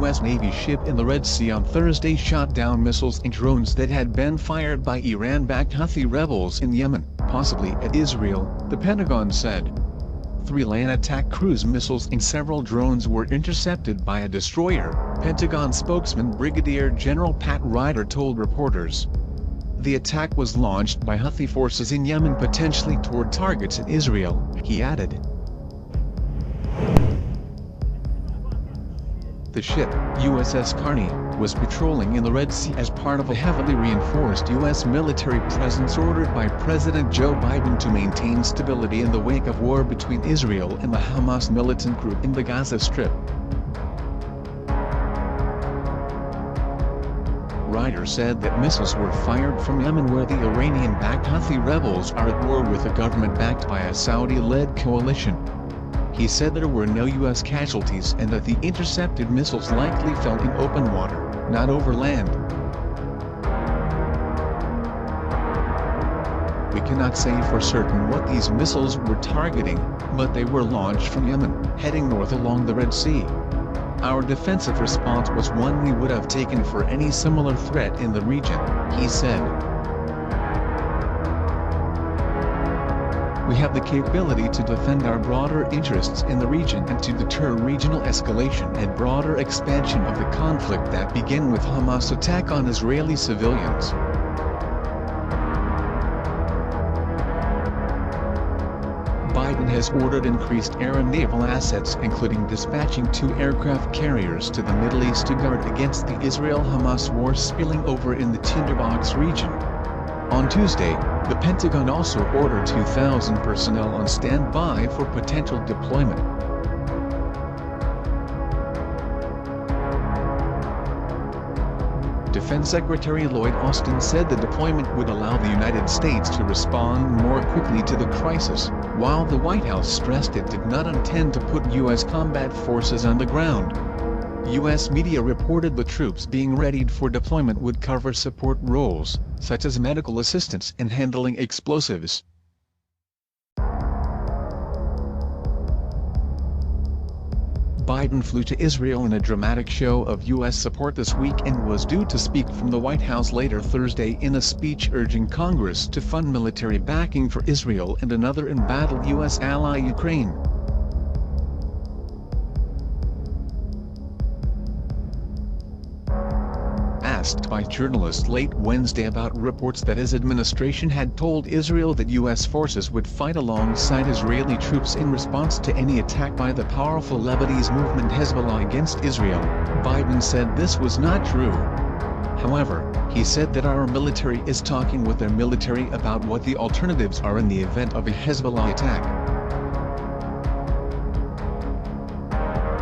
U.S. Navy ship in the Red Sea on Thursday shot down missiles and drones that had been fired by Iran-backed Houthi rebels in Yemen, possibly at Israel, the Pentagon said. 3 land attack cruise missiles and several drones were intercepted by a destroyer, Pentagon spokesman Brigadier General Pat Ryder told reporters. The attack was launched by Houthi forces in Yemen, potentially toward targets in Israel, he added. The ship, USS Carney, was patrolling in the Red Sea as part of a heavily reinforced U.S. military presence ordered by President Joe Biden to maintain stability in the wake of war between Israel and the Hamas militant group in the Gaza Strip. Ryder said that missiles were fired from Yemen, where the Iranian-backed Houthi rebels are at war with a government backed by a Saudi-led coalition. He said there were no U.S. casualties and that the intercepted missiles likely fell in open water, not over land. We cannot say for certain what these missiles were targeting, but they were launched from Yemen, heading north along the Red Sea. Our defensive response was one we would have taken for any similar threat in the region, he said. We have the capability to defend our broader interests in the region and to deter regional escalation and broader expansion of the conflict that began with Hamas' attack on Israeli civilians. Biden has ordered increased air and naval assets, including dispatching 2 aircraft carriers to the Middle East to guard against the Israel-Hamas war spilling over in the Tinderbox region. On Tuesday, the Pentagon also ordered 2,000 personnel on standby for potential deployment. Defense Secretary Lloyd Austin said the deployment would allow the United States to respond more quickly to the crisis, while the White House stressed it did not intend to put U.S. combat forces on the ground. U.S. media reported the troops being readied for deployment would cover support roles, such as medical assistance and handling explosives. Biden flew to Israel in a dramatic show of U.S. support this week and was due to speak from the White House later Thursday in a speech urging Congress to fund military backing for Israel and another embattled U.S. ally, Ukraine. Asked by journalists late Wednesday about reports that his administration had told Israel that U.S. forces would fight alongside Israeli troops in response to any attack by the powerful Lebanese movement Hezbollah against Israel, Biden said this was not true. However, he said that our military is talking with their military about what the alternatives are in the event of a Hezbollah attack.